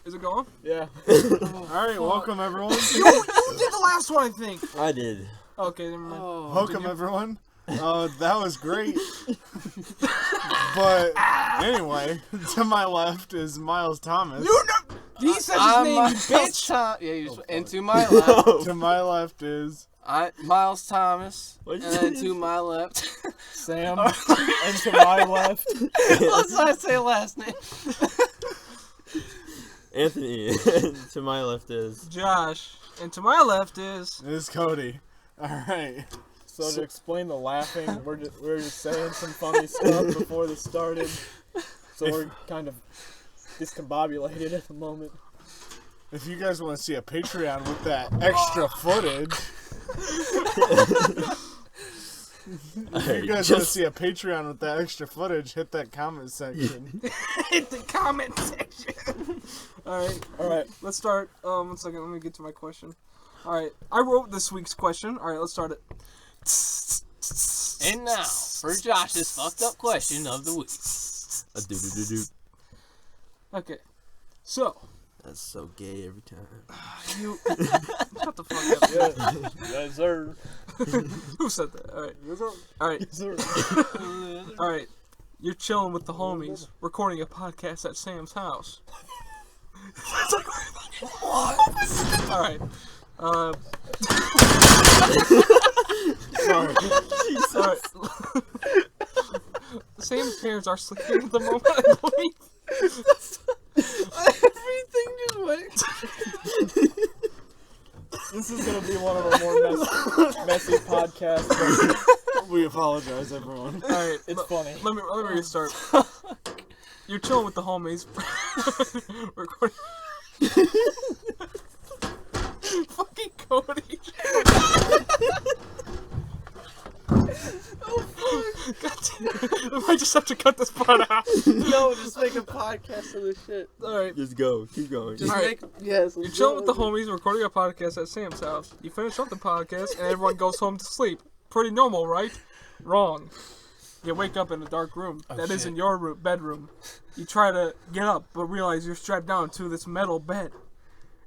Is it going? Yeah. Alright, welcome everyone. You did the last one, I think. I did. Okay, never mind. Welcome everyone. That was great. But anyway, to my left is Myles Thomas. He said his name, you bitch. And to my left, To my left is Myles Thomas. What'd And you then say? to my left, Sam. And to my left. let's not say last name. Anthony. To my left is Josh. And to my left is... Kody. Alright. So to explain the laughing, we're just saying some funny stuff before this started. So we're kind of discombobulated at the moment. If you guys want to see a Patreon with that extra footage, if you guys want to see a Patreon with that extra footage, hit that comment section. Hit the comment section. Alright, let's start. 1 second, let me get to my question. Alright, I wrote this week's question. Alright, let's start it. And now for Josh's fucked up question of the week. a doo-doo-doo-doo. Okay, so... That's so gay every time. You... Shut the fuck up. Yes, sir. Who said that? Alright. Yes, sir. Alright. Yes, sir. Alright. You're chilling with the homies, recording a podcast at Sam's house. It's like, what? Alright. Sorry. Alright. Sam's parents are sleeping at the moment, I believe. Everything just went. This is going to be one of our more messy podcasts. But We apologize, everyone. Alright. it's funny. Let me restart. You're chilling with the homies. Recording. Fucking Kody. God damn it. I might just have to cut this part out. No, just make a podcast of this shit. Alright. Just go. Keep going. Just Alright. make yes. You're chilling with the homies, recording a podcast at Sam's house. You finish up the podcast, and everyone goes home to sleep. Pretty normal, right? Wrong. You wake up in a dark room that isn't your bedroom. You try to get up, but realize you're strapped down to this metal bed.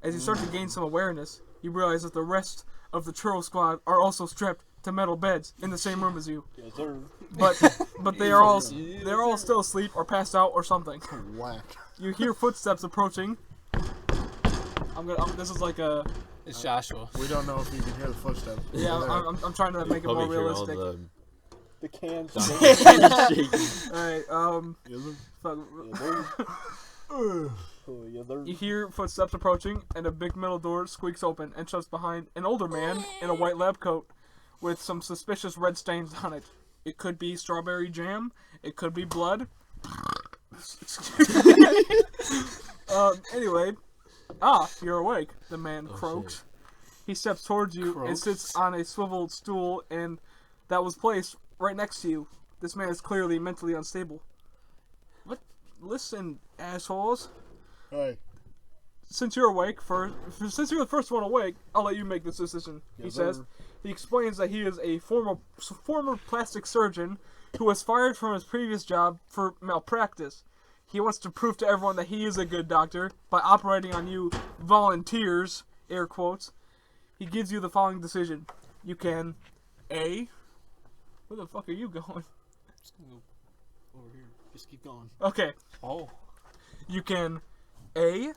As you start to gain some awareness, you realize that the rest of the Churro squad are also strapped to metal beds in the same room as you. Yes, sir. But they're all still asleep or passed out or something. Whack. You hear footsteps approaching. This is like a... It's Joshua. We don't know if you can hear the footsteps. Yeah, I'm trying to make it more Probably hear all realistic. The cans. the Alright, Yes, sir. fuck. Yes, sir. You hear footsteps approaching, and a big metal door squeaks open and shuts behind an older man in a white lab coat with some suspicious red stains on it. It could be strawberry jam. It could be blood. Anyway. You're awake, the man croaks. shit. He steps towards you and sits on a swiveled stool and that was placed right next to you. This man is clearly mentally unstable. What? Listen, assholes. Hey. Since you're awake, since you're the first one awake, I'll let you make this decision. He says. He explains that he is a former plastic surgeon who was fired from his previous job for malpractice. He wants to prove to everyone that he is a good doctor by operating on you volunteers, air quotes. He gives you the following decision. You can A. Where the fuck are you going? Just gonna go over here. Just keep going. Okay. Oh. You can A.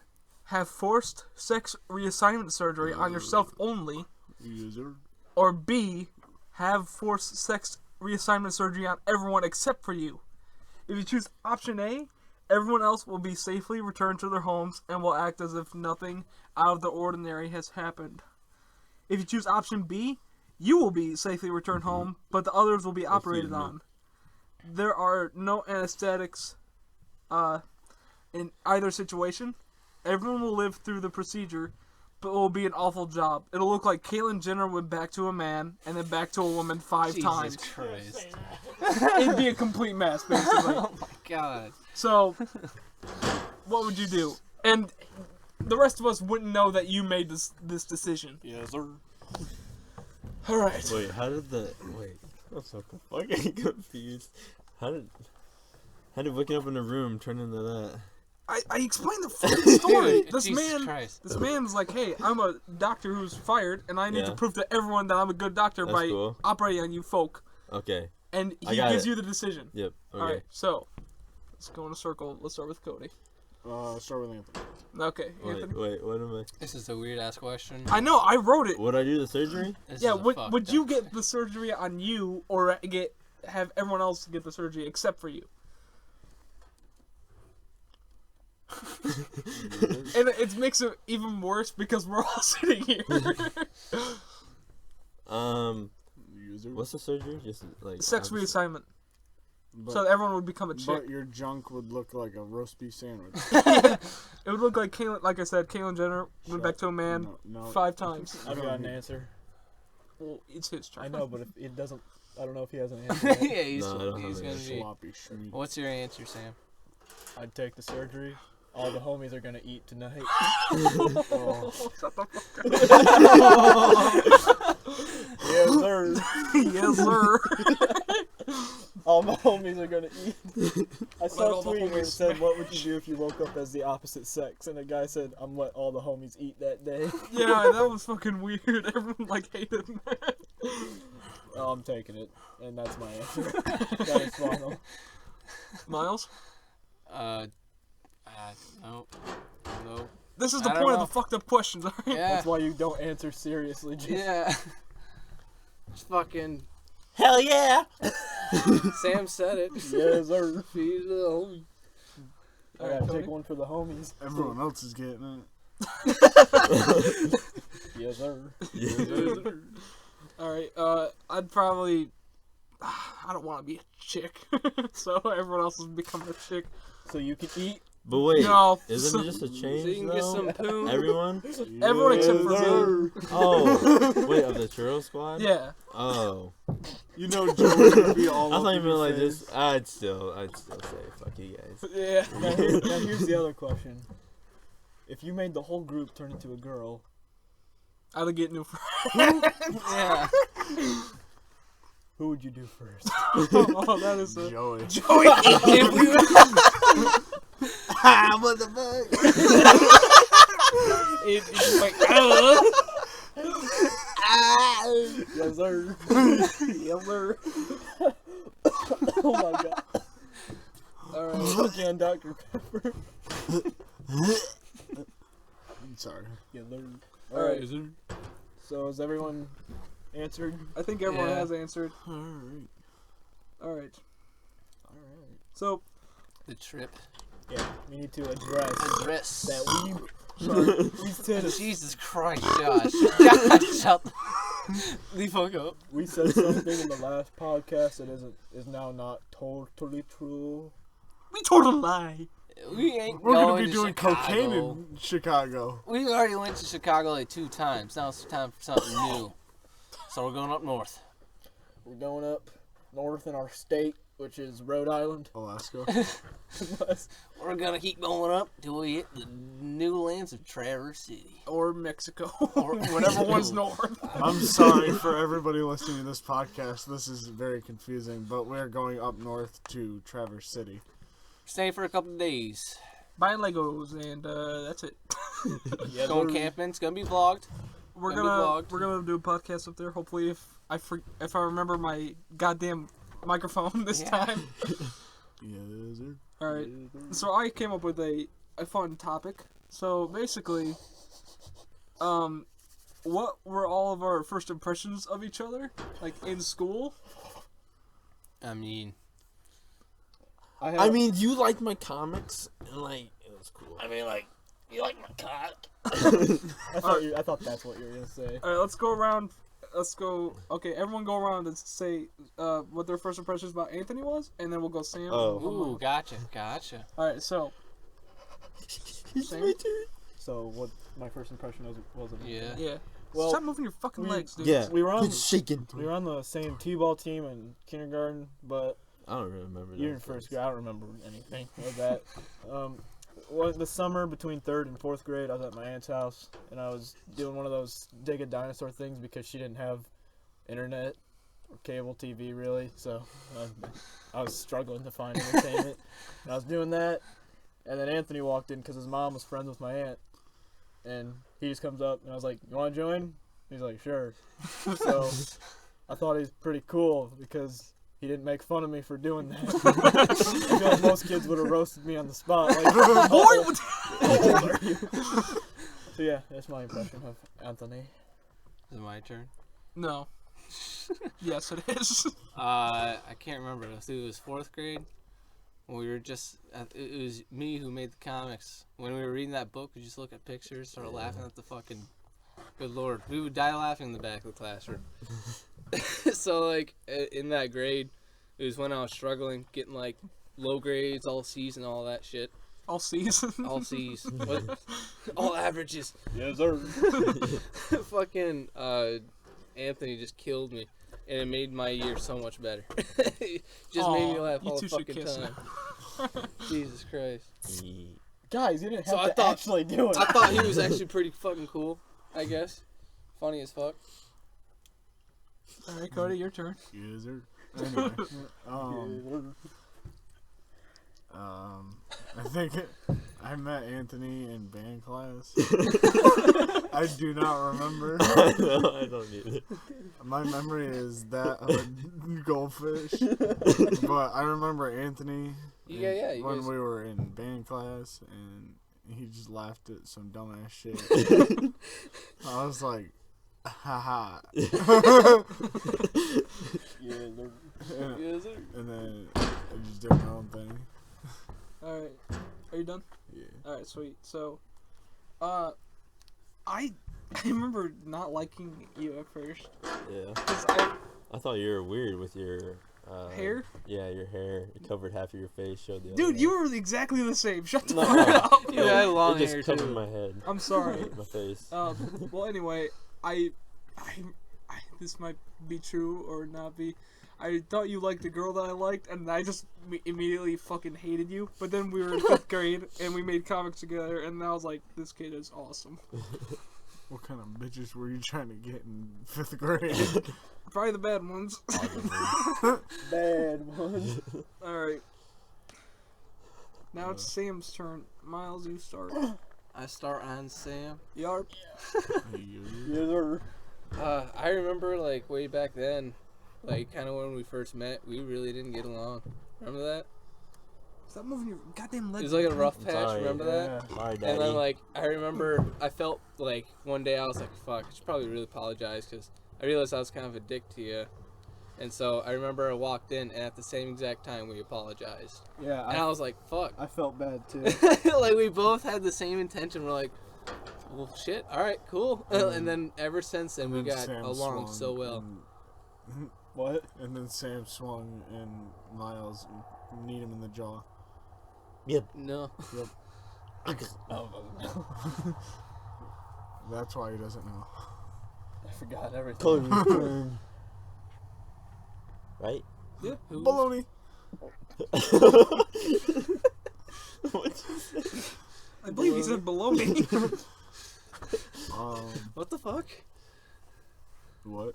Have forced sex reassignment surgery on yourself only. Yes, sir. Or B. Have forced sex reassignment surgery on everyone except for you. If you choose option A, everyone else will be safely returned to their homes and will act as if nothing out of the ordinary has happened. If you choose option B, you will be safely returned home, but the others will be operated on. There are no anesthetics in either situation. Everyone will live through the procedure, but it will be an awful job. It'll look like Caitlyn Jenner went back to a man and then back to a woman 5 times. Jesus Christ. It'd be a complete mess, basically. Oh my god. So, what would you do? And the rest of us wouldn't know that you made this decision. Yes, sir. Alright. Wait, how did the... Wait, I'm so fucking confused. How How did waking up in a room turn into that? I explained the fucking story. Dude, This Jesus Christ. man's like, hey, I'm a doctor who's fired, and I need to Yeah. prove to everyone that I'm a good doctor That's by cool. operating on you folk. Okay. And I he got gives it. you the decision. Yep. Okay. All right, so let's go in a circle. Let's start with Kody. Start with Anthony. Okay, Anthony. Wait, what am I? This is a weird ass question. I know, I wrote it. Would I do the surgery? This Yeah, is a would fucked you up- get the surgery on you, or have everyone else get the surgery except for you? And it makes it even worse because we're all sitting here. User. Uh, What's the surgery? Just like Sex obviously- reassignment. But, So everyone would become a chick. but your junk would look like a roast beef sandwich. It would look like Caitlyn, like I said, Caitlyn Jenner went back to a man No, 5 times. I've got an answer. Well, it's his turn. I know, but if it doesn't, I don't know if he has an answer. Yet. Yeah, he's, No, I don't he's have gonna an be. sloppy schmeat. What's your answer, Sam? I'd take the surgery. All the homies are gonna eat tonight. Oh, Shut the fuck Yes, sir. up. Yes, sir. All my homies are gonna eat. I saw all a the tweet where it homies said, "What would you do if you woke up as the opposite sex?" And a guy said, "I'm let all the homies eat that day." Yeah, that was fucking weird. Everyone like hated that. Well, I'm taking it, and that's my answer. That is final. Miles, No. No. this is the I don't point of know. the fucked up questions, alright? Yeah. That's why you don't answer seriously. Just Yeah. Just fucking. Hell yeah! Sam said it. yes, sir. Feed the homie. I Alright, gotta Cody? take one for the homies. everyone else is getting it. Yes, sir. Alright, I'd probably... I don't want to be a chick. So everyone else is becoming a chick. So you can eat. But wait, No. isn't it just a So change you can though? get some poo. Everyone? Everyone except for me. Oh, wait, of the Churro squad? Yeah. Oh, You know Joey's gonna be all I up thought you in meant your like face. just. I'd still say fuck you guys. Yeah. Now, now here's the other question. If you made the whole group turn into a girl, I'd get new friends. Yeah. who would you do first? Oh, that is a... Joey. If we were- Ah, what the fuck? It's like, Yes, sir. yes, sir. Oh my god. Alright, again, Dr. Pepper. I'm sorry. Yes, sir. Alright, Alright, so has everyone answered? I think everyone Yeah. has answered. Alright. Alright. Alright. So, The trip. Yeah, we need to address Address. that we said Jesus Christ, Josh. Josh, shut the fuck up. we said something in the last podcast that is now not totally true. we told a lie. We ain't We're going gonna be to doing Chicago. cocaine in Chicago. We already went to Chicago like 2 times. Now it's time for something new. So we're going up north. We're going up north in our state, which is Rhode Island. Alaska. We're gonna keep going up till we hit the new lands of Traverse City. Or Mexico. Or Whatever one's north. I'm sorry for everybody listening to this podcast. This is very confusing, but we're going up north to Traverse City. Stay for a couple of days. Buying Legos, and that's it. Yeah, Going we're- camping. It's gonna be vlogged. We're Gonna be vlogged. gonna do a podcast up there. Hopefully, if I remember my goddamn microphone this Yeah. time. Yes, sir. All right. So I came up with a fun topic. So basically, what were all of our first impressions of each other, like in school? I mean, I mean, you liked my comics, and like, it was cool. you like my cock? I thought that's what you were gonna say. All right, let's go around. Let's go. Okay, everyone go around and say what their first impressions about Anthony was, and then we'll go Sam. Oh. Ooh, gotcha. All right, so It's Sam? my turn. So what my first impression was of Yeah. yeah, Well, stop moving your fucking we- legs, dude. Yeah, we were on quit shaking. we were on the same t-ball team in kindergarten, but I don't remember. you're in those first things. grade. I don't remember anything of that. Was the summer between 3rd and 4th grade, I was at my aunt's house, and I was doing one of those dig a dinosaur things because she didn't have internet cable TV really, so I was struggling to find entertainment. And I was doing that, and then Anthony walked in because his mom was friends with my aunt, and he just comes up and I was like, "You want to join?" He's like, "Sure." So I thought he was pretty cool because he didn't make fun of me for doing that. I feel like most kids would have roasted me on the spot. Like, how old are you? So yeah, that's my impression of Anthony. Is it my turn? No. Yes, it is. I can't remember. I think it was 4th grade. When we were just, it was me who made the comics. When we were reading that book, we just look at pictures, start laughing at the fucking. Good lord, we would die laughing in the back of the classroom. So like in that grade, it was when I was struggling, getting like low grades, all C's and all that shit. All C's. All C's. What? All averages. Yes, sir. Fucking Anthony just killed me, and it made my year so much better. Just made me laugh you all two the should fucking kiss time. Jesus Christ. Guys, you didn't have So I to thought- actually do it. I thought he was actually pretty fucking cool, I guess. Funny as fuck. All right, Cody, your turn. Yes, sir. Anyway, I think I met Anthony in band class. I do not remember. No, I don't either. My memory is that of a goldfish. But I remember Anthony Yeah, you when guys- we were in band class, and he just laughed at some dumbass shit. I was like, haha. Yes, sir. And then I just did my own thing. All right, are you done? Yeah. All right, sweet. So, I remember not liking you at first. Yeah. 'Cause I thought you were weird with your hair? Yeah, your hair. It covered half of your face, showed the other Dude, half. you were exactly the same. Shut the No. fuck up. Yeah, I had long it just hair covered too. my head. I'm sorry. My face. Well, anyway, I, this might be true or not be. I thought you liked the girl that I liked, and I just immediately fucking hated you. But then we were in 5th grade, and we made comics together, and I was like, this kid is awesome. What kind of bitches were you trying to get in 5th grade? Probably the bad ones. Bad one. Alright. Now it's Sam's turn. Myles, you start. I start on Sam. Yarp. Yes, sir. I remember like way back then, like kind of when we first met, we really didn't get along. Remember that? Stop moving your goddamn It legs. was like a rough patch. Sorry. Remember that? Yeah. Sorry, Daddy. And then like I remember I felt like one day I was like, fuck, I should probably really apologize because I realized I was kind of a dick to you. And so I remember I walked in, and at the same exact time we apologized. Yeah, And I was like, fuck. I felt bad too. Like we both had the same intention. We're like, well, shit. All right, cool. And then ever since then we And then got Sam along swung so well. What? And then Sam swung and Myles kneed him in the jaw. No. That's why he doesn't know. I forgot everything. Cody's turn. Right? Yeah. Who? Baloney. I believe he said below me. What the fuck? What?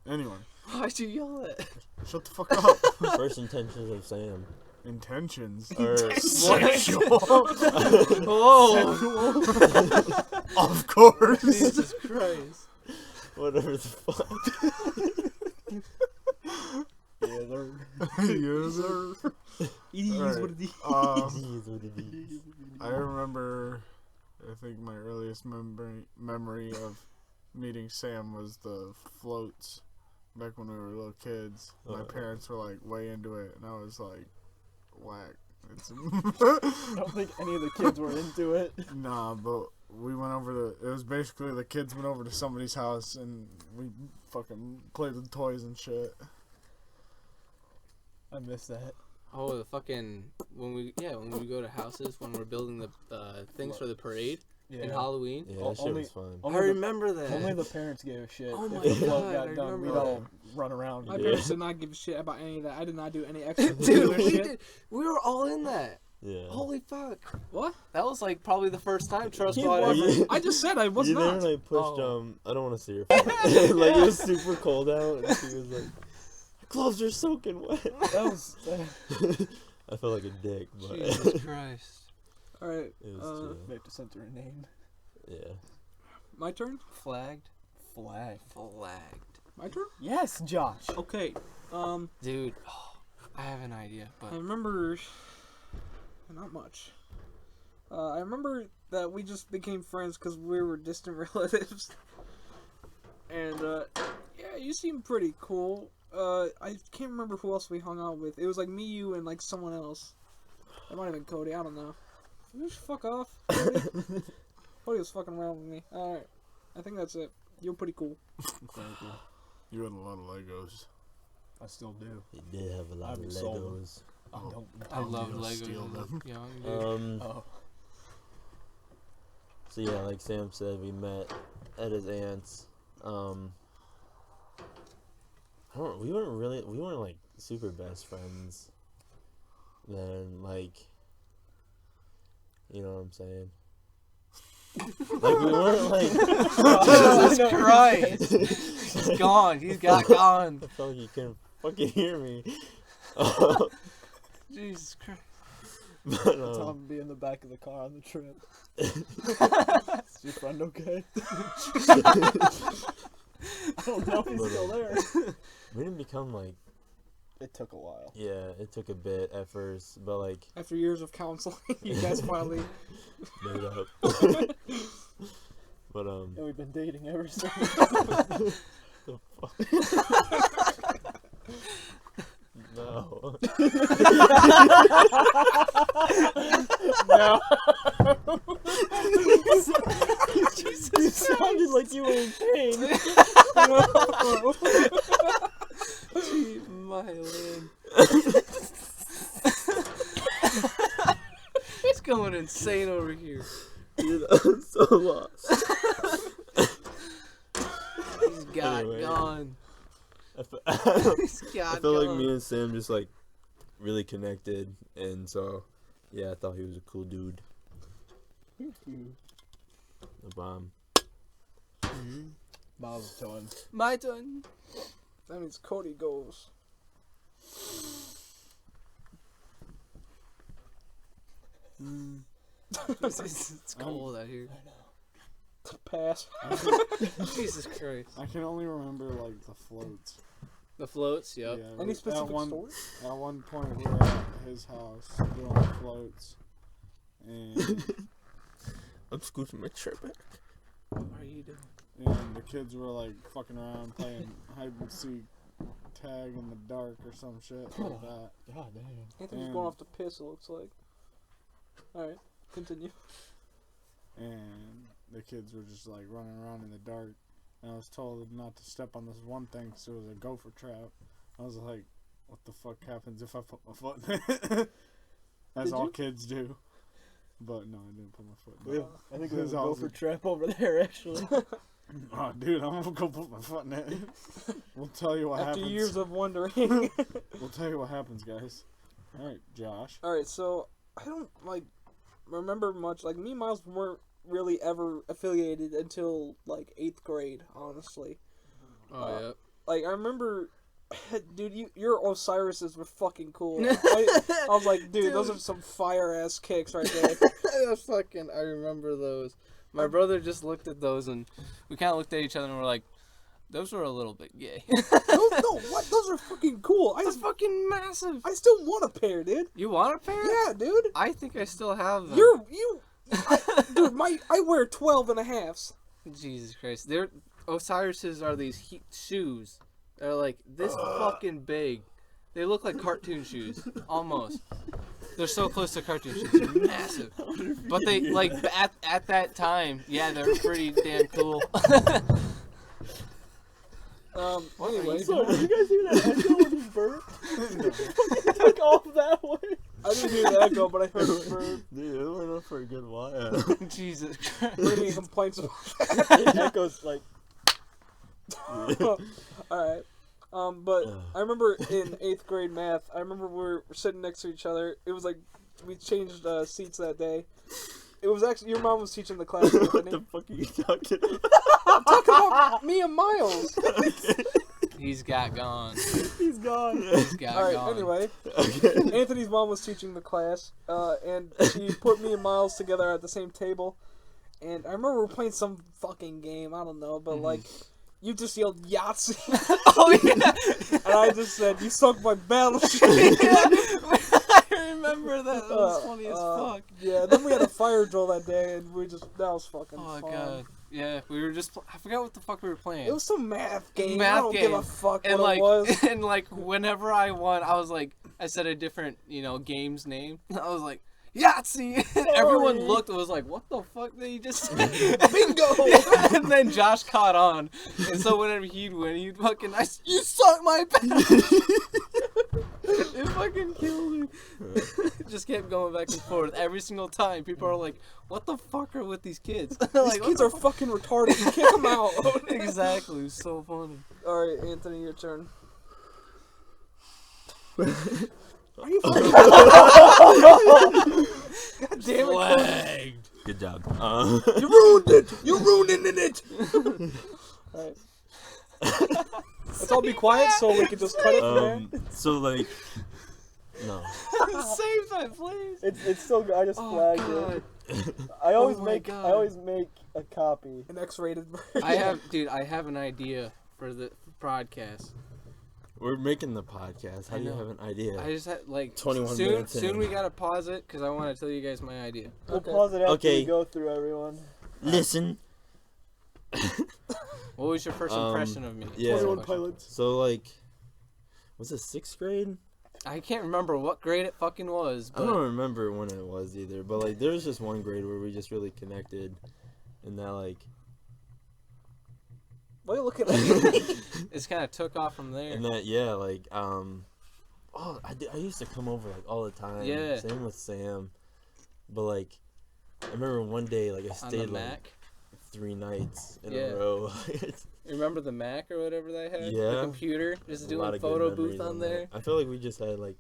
Anyway, Why'd you yell that? shut the fuck up. First intentions of Sam. Intentions. Or Sexual. Whoa! Of course. Jesus Christ. whatever the fuck. Yeah, they're... Yes, sir. It is Alright. what it is. It is what it is. I remember, I think my earliest memory of meeting Sam was the floats back when we were little kids. My parents were like way into it, and I was like, whack. It's I don't think any of the kids were into it. Nah, but we went over to, it was basically the kids went over to somebody's house and we fucking played with toys and shit. I miss that. Oh, the fucking when we go to houses when we're building the things for the parade in Halloween. Yeah, that shit Only- was fun. I Only the- remember that. Only the parents gave a shit. Oh If my the float God, got I done, remember we'd all run around. My Yeah. parents did not give a shit about any of that. I did not do any extra Dude, we shit. did. We were all in that. Yeah. Holy Holy fuck! What? That was like probably the first time Churro He saw it was. ever. I just said I was you not. there and I pushed Oh. I don't want to see your face. Like it was super cold out, and she was like, "Gloves are soaking wet." That was. I felt like a dick, but Jesus Christ! All right. it was chill. They have to censor a name. Yeah. My turn. Flagged. Flag. Flagged. My turn. Yes, Josh. Okay. Dude, I have an idea, but I remember. Not much. I remember that we just became friends because we were distant relatives. And, yeah, you seem pretty cool. I can't remember who else we hung out with. It was like me, you, and like someone else. It might have been Kody, I don't know. You just fuck off. Kody was fucking around with me. Alright. I think that's it. You're pretty cool. Thank you. You had a lot of Legos. I still do. He did have a lot of I've sold them. Legos. I don't. I love you Legos steal when them. I'm young, dude. Oh. So yeah, like Sam said, we met at his aunt's. We weren't like super best friends. Then like, you know what I'm saying? Like we weren't like. Jesus Christ! He's gone. He's got gone. I felt like you couldn't fucking hear me. Jesus Christ. But, Tell him to be in the back of the car on the trip. Is your friend okay? I don't know if he's still there. we didn't become like. It took a while. Yeah, it took a bit at first, but like After years of counseling, you guys finally. made up. But And we've been dating ever since. the fuck? No. No. You sounded like you were in pain. Gee, my land. It's going insane over here. Dude, I'm so lost. He's got Anyway. gone. I He's got felt gone. like me and Sam just like really connected, and so yeah, I thought he was a cool dude. A bomb. Miles' turn. My turn. That means Kody goes. It's cold out here. Pass. Jesus Christ. I can only remember like the floats. The floats, yep. Yeah, Any at specific one, story? At one point, we were at his house doing floats, and I'm scooching my shirt back. What are you doing? and the kids were like fucking around playing hide and seek, tag in the dark or some shit like that. God damn. Anthony's Damn. going off to piss, it looks like. Alright, continue. And the kids were just like running around in the dark. And I was told not to step on this one thing because it was a gopher trap. I was like, what the fuck happens if I put my foot in it? As Did all you? kids do. But no, I didn't put my foot in it. I think we This have a house gopher is- trap over there, actually. Oh, dude, I'm gonna go put my foot in it. We'll tell you what After happens. years of wondering. We'll tell you what happens, guys. Alright, Josh. Alright, so I don't like remember much. Like me and Myles weren't really ever affiliated until like 8th grade, honestly. Oh, yep. Like I remember dude, your Osiris's were fucking cool. I was like, dude, those are some fire ass kicks right there. I remember those. My brother just looked at those and we kind of looked at each other and we're like, those were a little bit gay. No, what? Those are fucking cool. That's fucking massive. I still want a pair, dude. You want a pair? Yeah, dude. I think I still have them. Dude, I wear 12 and a halves. Jesus Christ. Osiris's are these shoes. They're like this fucking big. They look like cartoon shoes. Almost. They're so close to cartoon shoes. They're massive. But they, like, at that time, yeah, they're pretty damn cool. Anyway, So, did you guys hear that echo with his burp? It took off that way. I didn't hear the echo, but I heard the bird. Dude, it went on for a good while. Jesus Christ. What any complaints about It echoes like. Alright. But I remember in 8th grade math, I remember we were sitting next to each other. It was like we changed seats that day. It was actually your mom was teaching the class. What the fuck are you talking about? I'm talking about me and Myles. He's got gone. He's gone. He's got All right. gone. Anyway, Anthony's mom was teaching the class, and she put me and Myles together at the same table. And I remember we were playing some fucking game. I don't know, but like, you just yelled Yahtzee. Oh yeah. And I just said, "You sunk my battleship." I remember that. That was funny as fuck. Yeah. Then we had a fire drill that day, and that was fucking Oh fun. god. Yeah, we were just. I forgot what the fuck we were playing. It was some math game. Math I don't give a game. fuck And what like, it was. and like, whenever I won, I was like, I said a different, game's name. I was like, Yahtzee. And everyone looked and was like, what the fuck did he just say? Bingo. And then Josh caught on, and so whenever he'd win, he'd fucking, you suck my back. It fucking killed me. Just kept going back and forth every single time. People are like, what the fuck are with these kids? These Like, kids are fucking retarded. You kick them out. Exactly. It was so funny. All right, Anthony, your turn. Are you fucking? God damn it, Cody. Good job. You ruined it. You're ruining it. All right. Let's all be quiet so we can just cut it from there. So like, no. Save that, please. It's still good. I just flagged God. it. I always Oh my make God. I always make a copy. An X-rated version. I have an idea for the podcast. We're making the podcast. How I do you know. have an idea? I just had 21 soon. minutes in. Soon we gotta pause it because I want to tell you guys my idea. We'll Okay. pause it after Okay. we go through everyone. Listen. What was your first impression of me? yeah. That's the 21 question. pilots. So like, was it 6th grade? I can't remember what grade it fucking was, I but don't remember when it was either. But like, there was just one grade where we just really connected, and that like, Why are you looking at me? it's kind of took off from there. and that yeah, like I used to come over like all the time. Yeah. Same with Sam, but like, I remember one day like I On stayed the like Mac. 3 nights in Yeah. a row. Remember the Mac or whatever they had? Yeah. The computer, just A doing lot of good photo memories booth on that. there. I feel like we just had like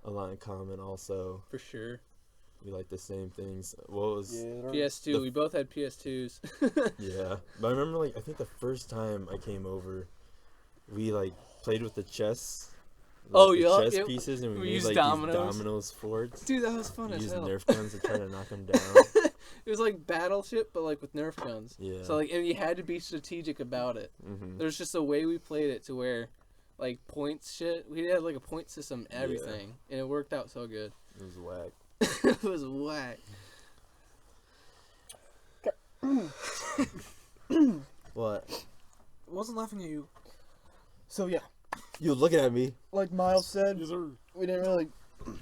a lot in common. Also, For sure. we like the same things. What was PS2. We both had PS2s. yeah? But I remember like I think the first time I came over, we like played with the chess. Oh, the yeah, chess yeah. pieces, and we We made used like dominoes. these dominoes forts. Dude, that was fun We as used hell. Nerf guns to try to knock them down. It was like Battleship, but like with Nerf guns. Yeah. So like, and you had to be strategic about it. Mm-hmm. There's just a way we played it to where, like points shit. We had like a point system, everything, and it worked out so good. It was whack. It was whack. What? I wasn't laughing at you. So yeah, You looking at me? like Myles said, we didn't really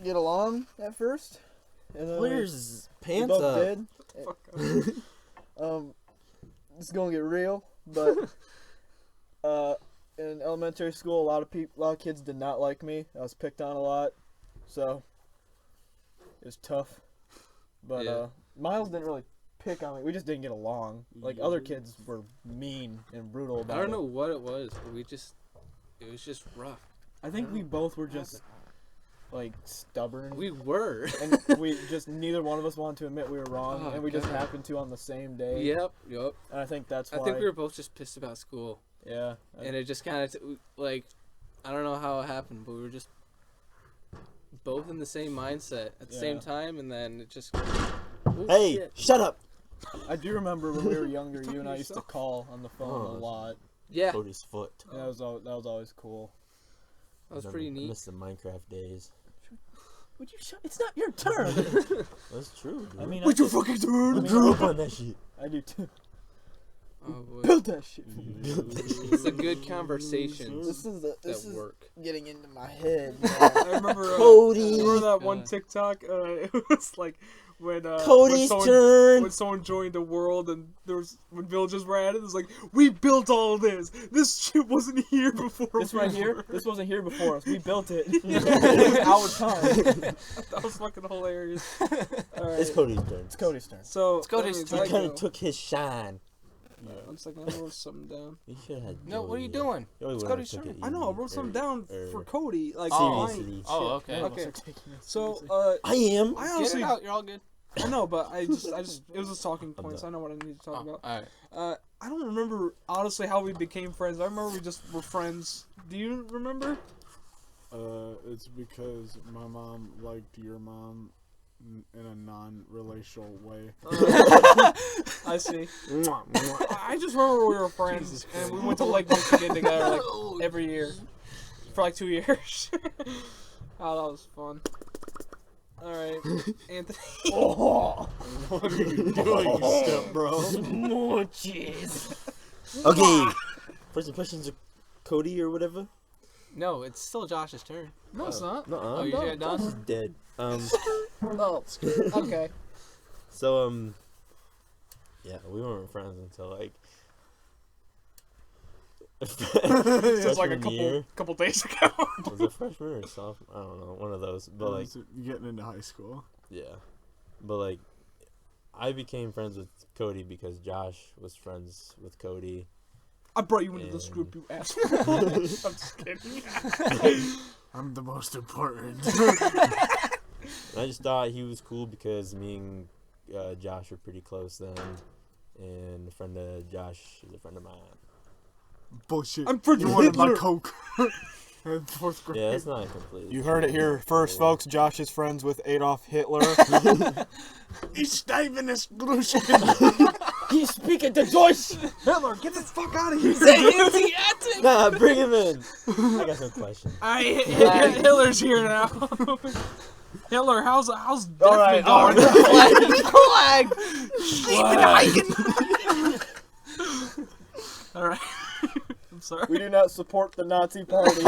get along at first, and then Where's we pants both up? did. It's gonna get real, but in elementary school, a lot of kids did not like me. I was picked on a lot, so it was tough. But Yeah. Myles didn't really pick on me. We just didn't get along. Like other kids were mean and brutal about I don't it. know what it was, but it was just rough. I think we both were just like stubborn. We were. and we just neither one of us wanted to admit we were wrong, Oh, and we just God. happened to on the same day. Yep. And I think that's I why. think we were both just pissed about school, Yeah. and it just kind of like, I don't know how it happened, but we were just both in the same mindset at the same Yeah. time, and then it just. Oh, Hey, shit. shut up! I do remember when we were younger, Talking you and to I used to yourself. call on the phone Oh. a lot. Yeah, Cody's foot. And that was always cool. that was pretty I neat. miss the Minecraft days. Would you shut? It's not your turn. That's true, dude. I mean, What's your fucking turn? I grew up on that shit. I do too. Oh boy, Build that shit. it's a good conversation This is that work. getting into my head. I remember. Cody. Remember that one God. TikTok? It was like when Cody's turn. when someone joined the world and when villages were added. It was like, we built all this. This shit wasn't here before. This we right here, were." this wasn't here before us. We built it. It was our time. That was fucking hilarious. All right. It's Cody's turn. It's Cody's turn. So It's Cody's anyways, turn. I He kind go. of took his shine. One second, I wrote something down. You should have had. No, what are you Joey. doing? Joey It's would've Cody's took turn. it I know, I easy, wrote something or- down or- for Kody. Like, Oh. Seriously. Oh, okay. Okay. Taking it So, seriously. I am. I Get honestly, it out. You're all good. I know, but I just, it was just talking I'm points. I done. know what I need to talk about. All right. I don't remember honestly how we became friends. I remember we just were friends. Do you remember? It's because my mom liked your mom in a non-relational way. I see. I just remember we were friends, and we went to Lake Michigan together like every year for like 2 years. Oh, that was fun. All right, Anthony. What are you doing, step bro? More cheese. Okay. First impressions of Kody or whatever. No, it's still Josh's turn. No, it's not. No, Oh, you got done? Josh is dead. Oh, okay. So yeah, we weren't friends until like. It's like a freshman year. couple days ago. Was it freshman or sophomore? I don't know, one of those. But like, Getting into high school. yeah, but like, I became friends with Kody because Josh was friends with Kody. I brought you into this And- group, you asshole. I'm just kidding. I'm the most important. And I just thought he was cool because me and Josh were pretty close then, and a friend of Josh is a friend of mine. Bullshit. I'm pretty You wanted my Hitler. coke. In 4th grade. Yeah, that's not completely. You heard it here first, folks. Josh is friends with Adolf Hitler. Ich steige in Exclusion. He's speaking to Joyce. Hitler, get the fuck out of here. Nah, bring him in. I got some questions. Hitler's here now. Hitler, how's Daphne All right, going? Flag. All right. I'm sorry. We do not support the Nazi Party,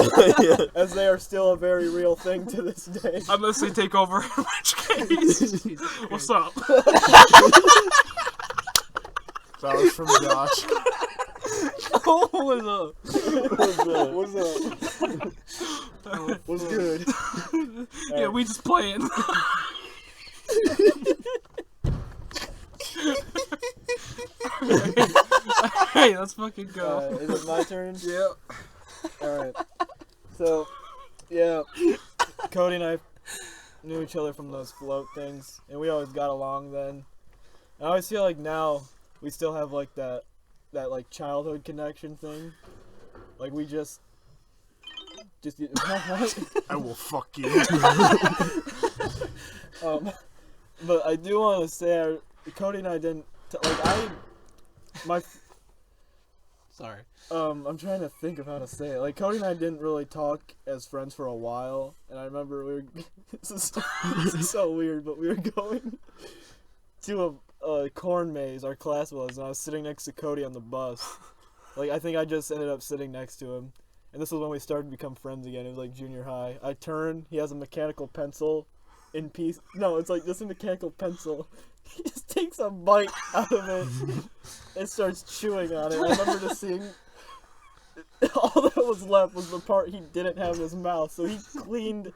as they are still a very real thing to this day. Unless they take over, in which case, what's up? That was from Josh. What's up? What's up? What's good? Yeah, we just playing. Hey, let's fucking go. Is it my turn? Yeah. Alright. So, yeah, Kody and I knew each other from those float things, and we always got along then. I always feel like now we still have like that like childhood connection thing. Like we just I will fuck you. but I do want to say, Kody and I didn't Sorry. I'm trying to think of how to say it. Like, Kody and I didn't really talk as friends for a while, and I remember we were. this is so weird, but we were going to a corn maze. Our class was, and I was sitting next to Kody on the bus. Like, I think I just ended up sitting next to him, and this was when we started to become friends again. It was like junior high. I turn, he has a mechanical pencil in piece. No, it's like just a mechanical pencil. He just takes a bite out of it and starts chewing on it. I remember just seeing all that was left was the part he didn't have in his mouth, so he cleaned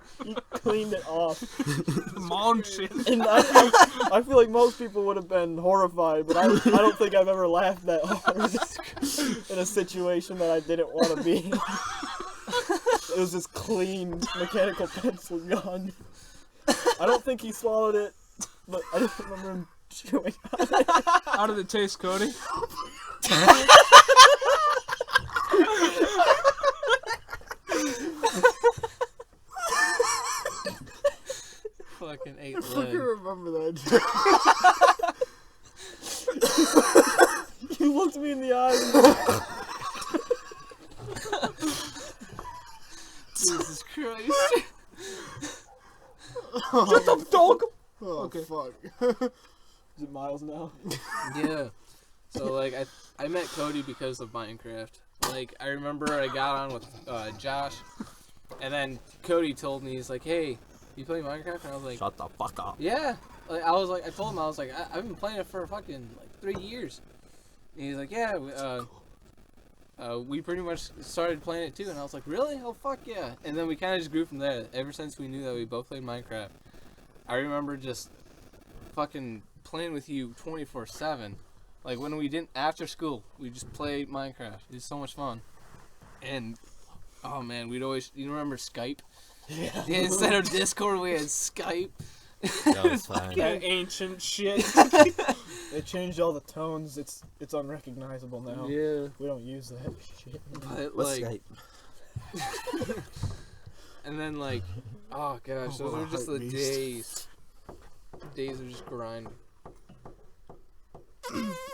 it off. Mom shit. And I feel like most people would have been horrified, but I don't think I've ever laughed that hard in a situation that I didn't want to be. It was just clean mechanical pencil gone. I don't think he swallowed it, but I just remember him chewing on it. How did it taste, Kody? Fucking ate I fucking leg. remember that. You looked me in the eye. Jesus Christ. Shut up, dog! Oh, Okay. fuck. Is it Myles now? Yeah. So like I met Kody because of Minecraft. Like I remember I got on with Josh, and then Kody told me, he's like, "Hey, you play Minecraft?" And I was like, Shut the fuck up. "Yeah." Like I told him, I was like, I've been playing it for fucking like 3 years. And he's like, "Yeah, we pretty much started playing it too." And I was like, "Really? Oh fuck yeah!" And then we kind of just grew from there. Ever since we knew that we both played Minecraft, I remember just fucking playing with you 24/7. Like when we didn't after school, we just play Minecraft. It was so much fun. And oh man, we'd always remember Skype? Yeah. Instead of Discord, we had Skype. That was fine. That ancient shit. They changed all the tones. It's unrecognizable now. Yeah. We don't use that shit. But, What's like, Skype? and then like, oh gosh, those Oh, are just the hype beast. days. Days are just grinding.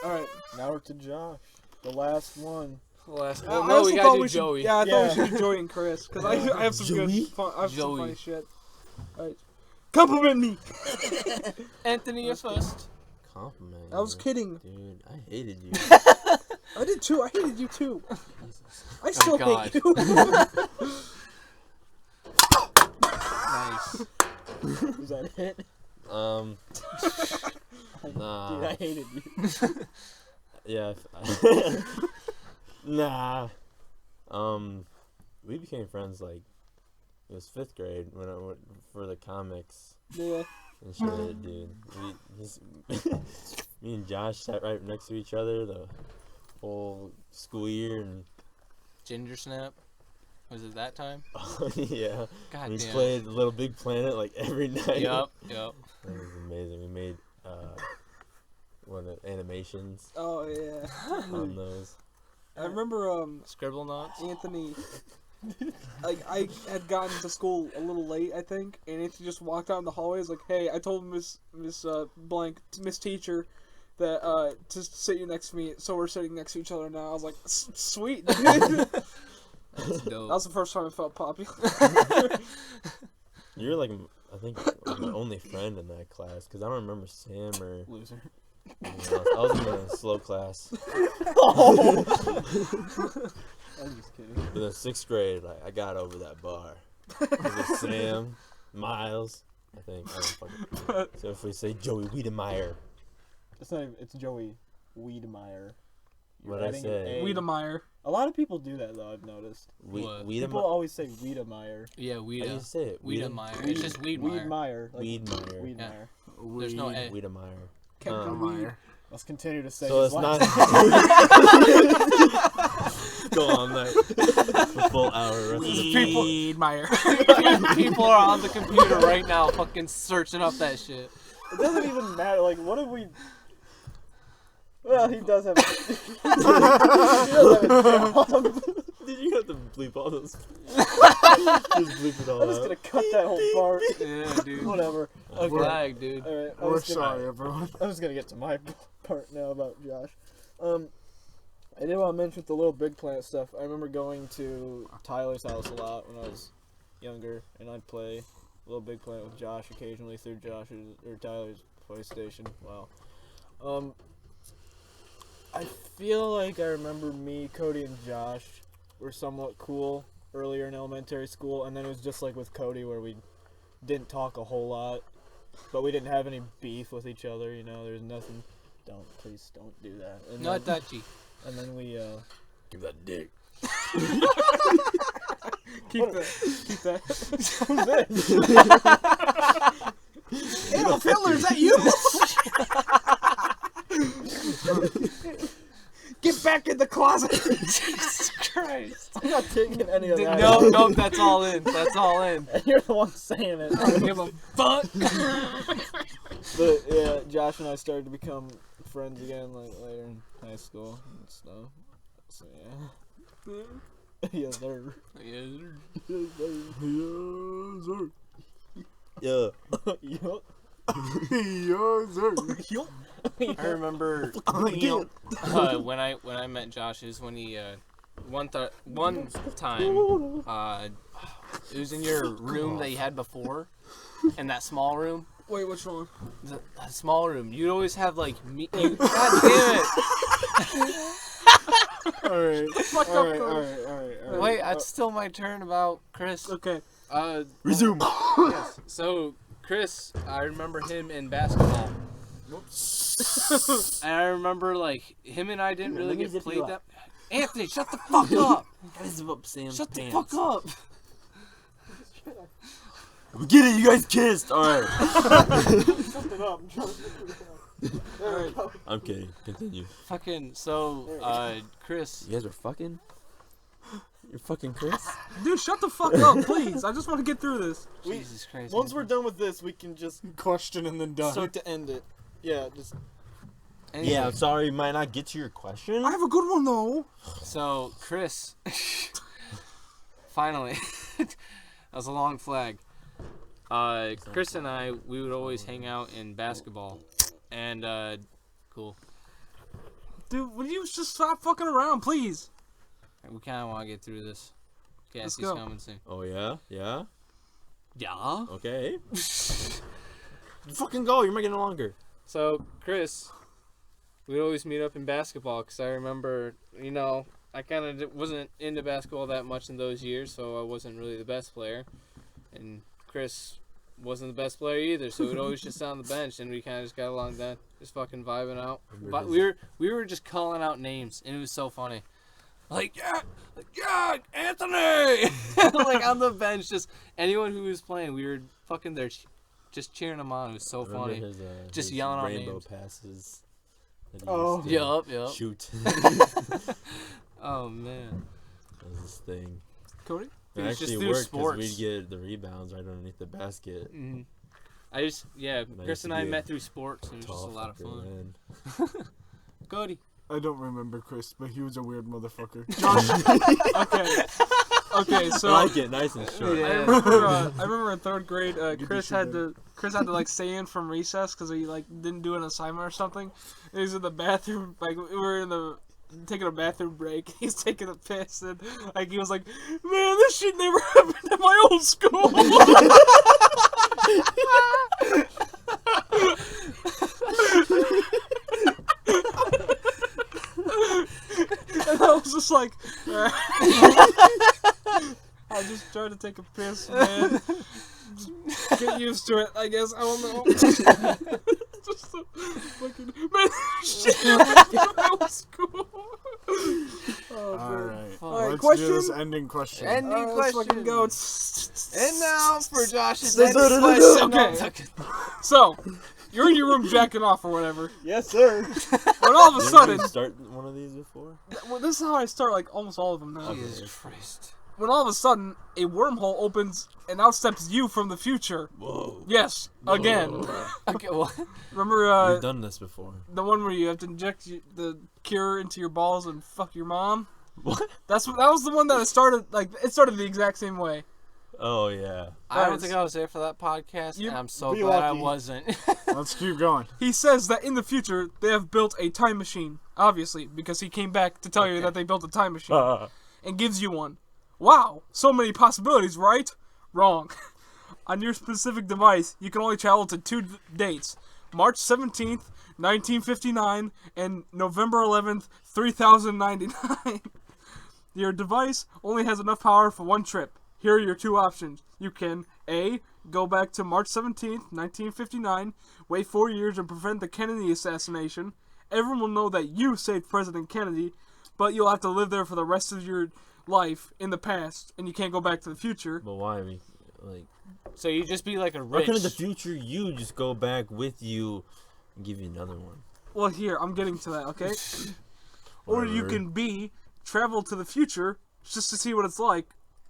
All right, now we're to Josh, the last one. The last I one. No, also we thought gotta do we should, Joey. Yeah, I thought Yeah. we should do Joey and Chris because I have some Joey? good fun. I have some Joey. funny shit. All right. Compliment me. Anthony, you're first. Compliment. I was you. kidding. Dude, I hated you. I did too. I hated you too. Jesus. I still God. hate you. Nice. Is that it? Nah. Dude, I hated you. Yeah. Nah. We became friends like it was 5th grade when I went for the comics Yeah. and shit, dude. Me and Josh sat right next to each other the whole school year, and Ginger Snap. Was it that time? yeah, God we damn. played Little Big Planet like every night. Yup. That was amazing. We made animations Oh yeah. on those. I remember Scribble knots. Anthony. Like I had gotten to school a little late, I think, and Anthony just walked out in the hallways like, "Hey, I told Miss Blank, Miss Teacher, that to sit you next to me, so we're sitting next to each other now." I was like, "Sweet." Dude. That's dope. That was the first time I felt popular. You're like, I think, like my only friend in that class, because I don't remember Sam or Loser. anyone else. I was in the slow class. I was just kidding. But in 6th grade, like, I got over that bar. It was Sam, Myles, I think. I don't fucking. So if we say Joey Wiedemeyer, It's not even, it's Joey Wiedemeyer. You're What'd I adding say? an A. Wiedemeyer. A lot of people do that though, I've noticed. What? People Wiedemeyer. always say Wiedemeyer. Yeah, How do Weeda. you say it? Wiedemeyer. It's just Weedmeyer. Weedmeyer. Like, Wiedemeyer. Weedmeyer. There's no A. Wiedemeyer. Captain Weed. Meyer. Let's continue to say So his it's last not. name. Go on, mate. A full hour. Rest of the Wiedemeyer. People are on the computer right now fucking searching up that shit. It doesn't even matter. Like, what have we... Well, he does have... he does have a job. Did you have to bleep all those? Just bleep it all I'm just out. gonna cut that whole part. Yeah, dude. Whatever. Okay. Flag, dude. Alright, We're sorry, everyone. I'm just gonna get to my part now about Josh. I did want to mention with the Little Big Planet stuff. I remember going to Tyler's house a lot when I was younger, and I'd play Little Big Planet with Josh occasionally through Josh's or Tyler's PlayStation. Wow. I feel like I remember me, Kody, and Josh were somewhat cool earlier in elementary school, and then it was just like with Kody where we didn't talk a whole lot, but we didn't have any beef with each other. You know, there's nothing. Please don't do that. And Not then, touchy. and then we Give that dick. Keep that. Who's Adolf Hitler, is that you? Get back in the closet. Jesus Christ. I'm not taking any of that. No, that's all in. That's all in. And you're the one saying it. I don't give a fuck. But yeah, Josh and I started to become friends again like later in high school and stuff. So yeah. Yes, sir. Yeah. Yes, sir. Yeah. Yup. Yes, sir. I remember when I met Josh is when he one time it was in your room that you had before, in that small room. Wait, which one? That small room. You'd always have like me. God damn it! Alright. Fuck up, Cody. Alright. Wait, it's still my turn about Chris. Okay. Resume. Yes. So Chris, I remember him in basketball. And I remember like him and I didn't really get played that. Anthony, shut the fuck up! Shut the fuck up! Get it, you guys kissed. All right. Shut it up. I'm trying to figure it out. Alright. I'm kidding. Continue. Fucking so, Chris. You guys are fucking. You're fucking Chris. Dude, shut the fuck up, please. I just want to get through this. Jesus Christ. Once we're done with this, we can just Question and then done. start to end it. Yeah, just Anyway, Yeah, I'm sorry. We might not get to your question. I have a good one though. So Chris, finally, that was a long flag. Chris and I, we would always hang out in basketball, and cool. Dude, will you just stop fucking around, please? We kind of want to get through this. Let's Cassie's go. coming soon. Oh yeah, yeah. Yeah. Okay. Fucking go. You're making it longer. So Chris, we'd always meet up in basketball because I remember, I kind of wasn't into basketball that much in those years, so I wasn't really the best player, and Chris wasn't the best player either, so we'd always just sit on the bench, and we kind of just got along then, just fucking vibing out. But we were just calling out names, and it was so funny. Like, yeah, Anthony! Like, on the bench, just anyone who was playing, we were fucking there just cheering him on. It was so Remember funny. his, Just his yelling out rainbow names. passes. That he Oh. used to Yup. Shoot. Oh, man. That was his thing. Cody? It It was actually just through worked because sports. we'd get the rebounds right underneath the basket. Mm-hmm. Chris used and to I be a met through sports, and it was just a Tall lot of fucker, fun. man. Cody. I don't remember Chris, but he was a weird motherfucker. Okay, I so like it, nice and short. Yeah. I remember in third grade, Good Chris to had to like stay in from recess because he like didn't do an assignment or something. He was in the bathroom, like we were in the taking a bathroom break. He's taking a piss and like he was like, "Man, this shit never happened at my old school." And I was just like, I just tried to take a piss, man. Just get used to it, I guess. I don't know. Just a fucking man. Shit, that was cool. Oh, man. Alright. Alright, Let's question? do this ending question. Ending Let's fucking go. And now for Josh's next next question. question. Okay. So, you're in your room jacking off or whatever. yes, sir. When all of a Didn't sudden, you start one of these before? well, this is how I start like almost all of them now. Jesus Christ. When all of a sudden, a wormhole opens and out steps you from the future. Whoa. Yes, again. Okay, what? Remember We've done this before. the one where you have to inject the cure into your balls and fuck your mom? What? That was the one that it started the exact same way. Oh yeah. I don't Guys, think I was there for that podcast, you- and I'm so be glad I lucky. wasn't. Let's keep going. He says that in the future they have built a time machine, obviously, because he came back to tell you Okay. that they built a time machine and gives you one. Wow, so many possibilities, right? Wrong. On your specific device, you can only travel to two dates: March 17th, 1959, and November 11th, 3099. Your device only has enough power for one trip. Here are your two options. You can A. Go back to March 17th, 1959, wait 4 years and prevent the Kennedy assassination. Everyone will know that you saved President Kennedy, but you'll have to live there for the rest of your life in the past, and you can't go back to the future. But why? Like, So you just be like a why rich. couldn't the future you just go back with you and give you another one? Well, here, I'm getting to that, okay? Or you Whatever. can B. Travel to the future just to see what it's like,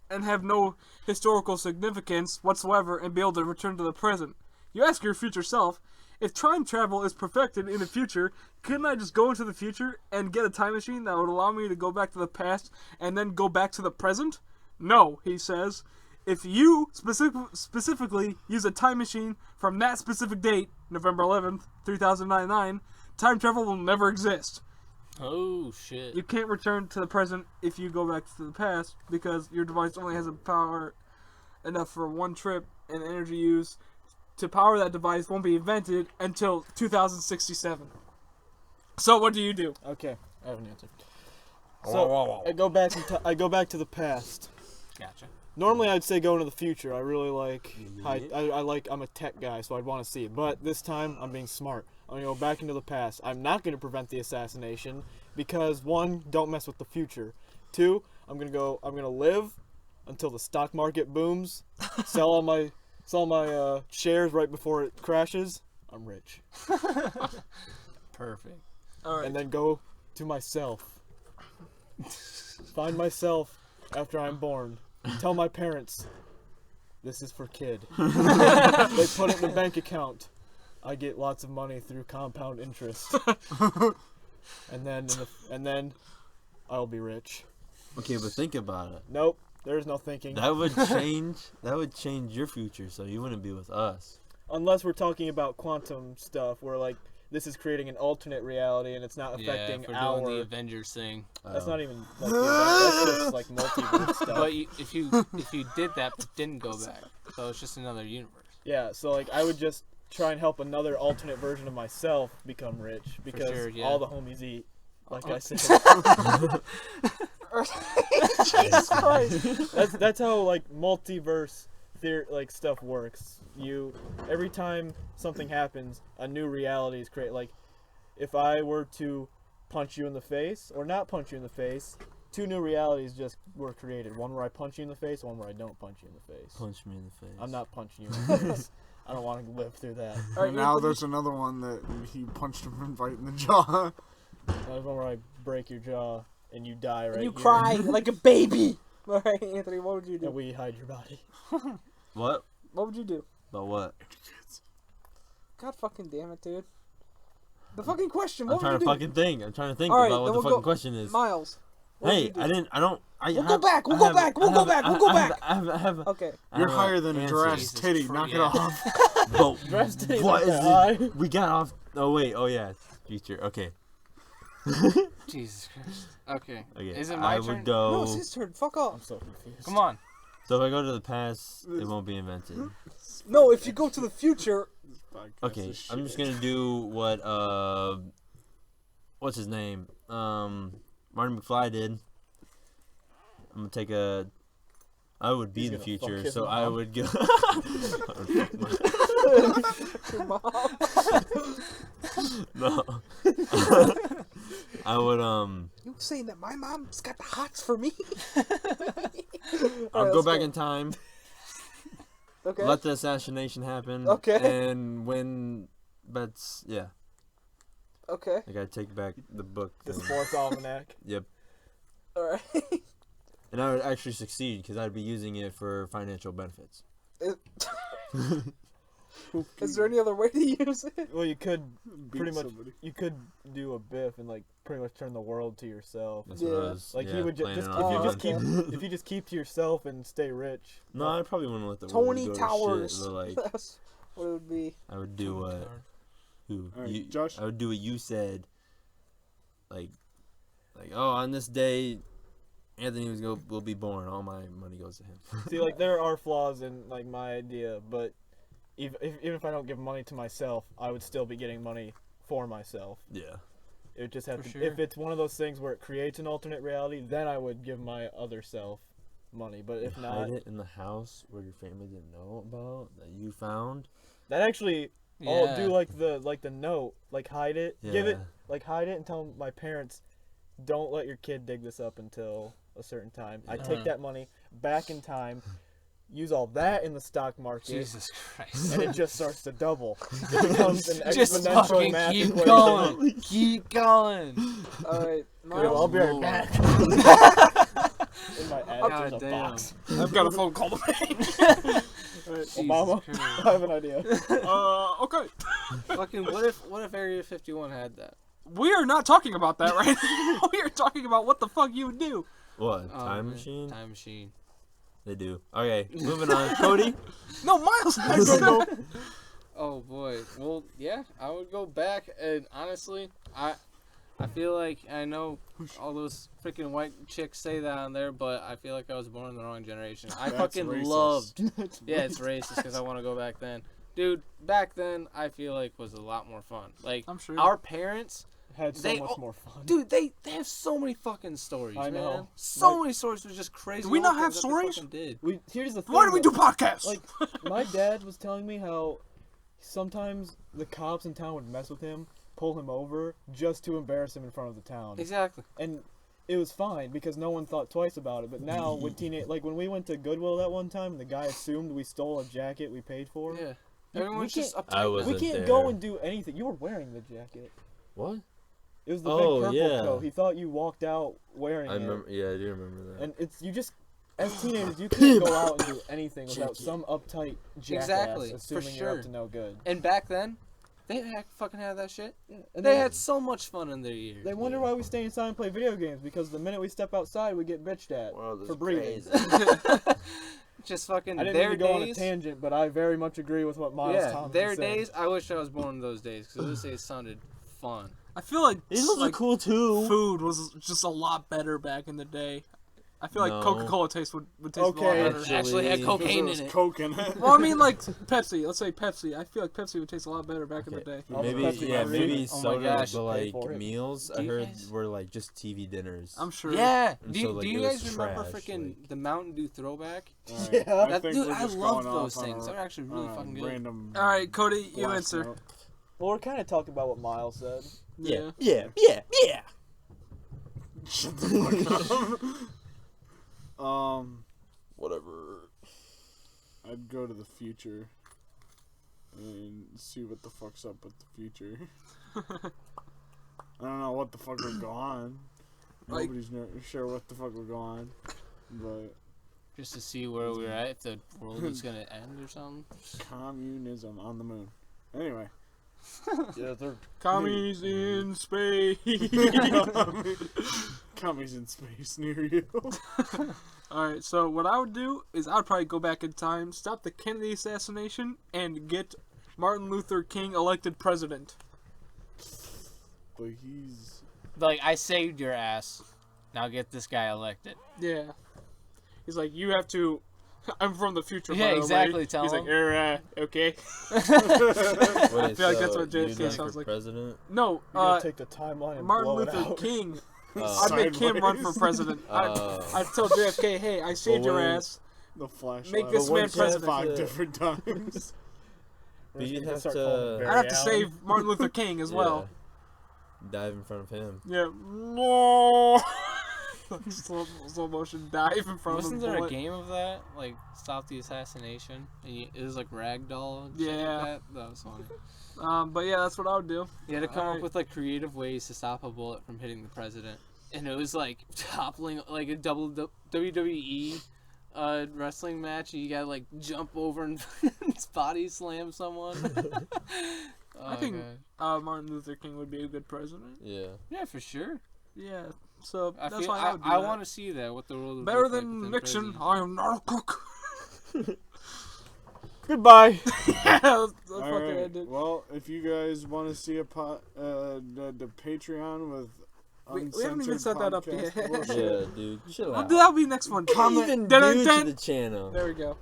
and have no historical significance whatsoever and be able to return to the present. You ask your future self, if time travel is perfected in the future, couldn't I just go into the future and get a time machine that would allow me to go back to the past and then go back to the present? No, he says. If you specifically use a time machine from that specific date, November 11th, 3099, time travel will never exist. Oh shit. You can't return to the present if you go back to the past because your device only has a power enough for one trip, and energy used to power that device won't be invented until 2067. So what do you do? Okay, I have an answer. So I go back to the past. Gotcha. Normally, I'd say go into the future. I really like. I'm a tech guy, so I'd want to see it. But this time, I'm being smart. I'm gonna go back into the past. I'm not gonna prevent the assassination because 1, don't mess with the future. 2, I'm gonna live until the stock market booms. Sell all my shares right before it crashes. I'm rich. Perfect. All right. And then go to myself. Find myself after I'm born. Tell my parents, this is for kid. They put it in the bank account. I get lots of money through compound interest. and then I'll be rich. Okay, but think about it. Nope, there's no thinking. That would change your future, so you wouldn't be with us. Unless we're talking about quantum stuff, where like this is creating an alternate reality and it's not affecting if we're our. doing the Avengers thing. That's not even like that's just like multiverse stuff. But if you did that but didn't go back, so it's just another universe. Yeah, so like I would just try and help another alternate version of myself become rich because sure, yeah. all the homies eat. Like I said, Jesus Christ. that's how like multiverse like stuff works. Every time something happens, a new reality is created. Like if I were to punch you in the face or not punch you in the face, 2 new realities just were created. One where I punch you in the face, one where I don't punch you in the face. Punch me in the face. I'm not punching you in the face. I don't want to live through that. All right, And now Anthony. there's another one that he punched him right in the jaw. There's one where I break your jaw and you die right And you here. cry like a baby. All right, Anthony, what would you And do? we hide your body. What? What would you do? About what? God fucking damn it, dude. The fucking question. I'm What trying would to you do? fucking think. I'm trying to think All right, about what then the we'll fucking go- question is. Miles. what would Hey, you do? I didn't. I don't. We'll go back. We'll go back. We'll go back. We'll go back. I have. Okay. You're higher than a giraffe's Jesus titty. Christ, Knock it yeah. off. But Dress titties what like is that it? We got off. Oh wait. Oh yeah. Future. Okay. Jesus Christ. Okay. Okay. Is it my I turn? would go. No, it's his turn. Fuck I'm off. so confused. Come on. So if I go to the past, it won't be invented. No, if you go to the future. Okay. I'm just gonna do what what's his name? Martin McFly did. I'm gonna take a. I would be He's the gonna fuck future, his so I mom. would go. Your mom. No. I would You saying that my mom's got the hots for me? I'll Alright, go let's back in time, Okay. let the assassination happen, Okay. and win. But yeah, Okay. I gotta take back the book. The thing. sports almanac. Yep, All right. and I would actually succeed because I'd be using it for financial benefits. Is there any other way to use it? Well, you could pretty much somebody. you could do a biff and like pretty much turn the world to yourself. That's what I Yeah. was. Like yeah, you would planning just on if you just doing. keep if you just keep to yourself and stay rich. No, I probably wouldn't let the Tony world go Towers. to shit. But like, That's what it would be. I would do what? Who? Alright, You, Josh? I would do what you said. Like, oh, on this day, Anthony will be born. All my money goes to him. See, like there are flaws in like my idea, but even if I don't give money to myself, I would still be getting money for myself. Yeah. It would just have For to. sure. If it's one of those things where it creates an alternate reality, then I would give my other self money. But if not, Hide it in the house where your family didn't know about that you found. that actually. Yeah. I'll do like the note, like hide it, give it, Yeah. like hide it and tell my parents, don't let your kid dig this up until a certain time. I take that money back in time, use all that in the stock market, Jesus Christ. and it just starts to double. It becomes an Just exponential fucking math keep equation. going. Keep going. All right. Okay, well, I'll be right Lord. back. In my attic, there's a God damn. box. I've got a phone call to make. Obama, Jesus I Christ. have an idea. Okay. Fucking what if Area 51 had that? We are not talking about that right now. We are talking about what the fuck you would do. What? Oh, Time man. machine? Time machine. They do. Okay, moving on. Cody? No, Miles. has to go. Oh boy. Well, yeah, I would go back and honestly, I feel like I know all those freaking white chicks say that on there, but I feel like I was born in the wrong generation. I That's fucking racist. loved. Yeah, it's racist because I want to go back then. Dude, back then I feel like was a lot more fun. Like I'm sure. our parents, Had so They much all- more fun. dude, they have so many fucking stories, I know. man. So Like- many stories were just crazy. Do we little not have things that they stories? fucking Did. Here's the thing. Why do we do though. podcasts? Like, my dad was telling me how sometimes the cops in town would mess with him, pull him over, just to embarrass him in front of the town. Exactly. And it was fine because no one thought twice about it. But now, when when we went to Goodwill that one time, the guy assumed we stole a jacket we paid for. Yeah. Everyone's just uptight. I now. wasn't We can't there. go and do anything. You were wearing the jacket. What? It was the Oh, big purple yeah. coat. He thought you walked out wearing I it. remember. Yeah, I do remember that. And it's you just as teenagers you can't go out and do anything without some uptight jackass Exactly, for assuming you're sure. up to no good. And back then, they fucking had that shit. Yeah, and They had so much fun in their years. They wonder why we stay inside and play video games because the minute we step outside we get bitched at World is for breathing. crazy. Just fucking I didn't their mean to go on a days. tangent, but I very much agree with what Myles Yeah, Thompson their said. days. I wish I was born in those days because those days sounded fun. I feel like These ones like are cool too. food was just a lot better back in the day. I feel like No. Coca-Cola taste would taste Okay. a lot better. Actually had Actually- cocaine Because in it. Coke in it. Well, I mean, like Pepsi. Let's say Pepsi. I feel like Pepsi would taste a lot better back in the day. Oh, Maybe Pepsi yeah, Max. maybe Oh my soda, gosh, but pay like for it. meals. I Do you heard guys- were like just TV dinners. I'm sure. Yeah. And Do so, you, like, do it you was guys remember trash, freaking like- the Mountain Dew throwback? Alright, Yeah. I That, think dude, we're I just love going those off on things. a- They're actually really on a fucking good. Random All right, Cody, you blast answer. note. Well, we're kind of talking about what Myles said. Yeah, Yeah. yeah, yeah, yeah. Shut the fuck up. Whatever. I'd go to the future and see what the fuck's up with the future. I don't know what the fuck would go on. Like- Nobody's sure what the fuck would go on, but Just to see where we're at, if the world is gonna end or something. communism on the moon. Anyway. Yeah, they're Commies in space. Commies in space near you. Alright, so what I would do is I would probably go back in time, stop the Kennedy assassination, and get Martin Luther King elected president. But he's Like, I saved your ass. Now get this guy elected. Yeah. He's like, you have to... I'm from the future, Yeah, by the exactly, way. tell He's him. like, okay. Wait, I feel like that's what you'd JFK run sounds for like. president? No, you're gonna take the timeline and Martin blow Luther it out. King. Oh. I'd make him run for Sideways. president. I'd tell JFK, hey, I saved Well, your when- ass. the flashlight. Make this But man once you have president. 5 to- different times. But you'd Gonna have start calling him to Barry I'd have to Allen. save Martin Luther King as well. dive in front of him. Yeah. No. slow motion dive in front Wasn't of the there a bullet. game of that? Like, Stop the Assassination? And it was like Ragdoll and shit Yeah. like that? That was funny. But yeah, that's what I would do. You had to come up Alright. with like creative ways to stop a bullet from hitting the president. And it was like toppling, like a double WWE wrestling match. And you gotta like jump over and body slam someone. I think Martin Luther King would be a good president. Yeah. Yeah, for sure. Yeah. So I that's feel why I would do I that. want to see that. What the world would Better look like than with him Nixon. president. I am not a cook. Goodbye. Yeah, that's fucking Alright, ended. well, if you guys want to see the Patreon with We haven't even set that up podcast yet. bullshit, Yeah, dude. Chill Well, out. that'll be next one. Comment. Even Dun, new dun, to the channel. There we go.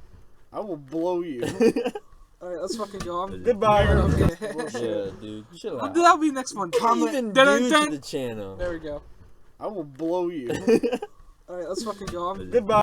I will blow you. Alright, let's fucking go. Goodbye. Okay. Yeah, dude. Chill Well, out. that'll be next one. Comment. Even Dun, new dun. to the channel. There we go. I will blow you. Alright, let's fucking go. Goodbye.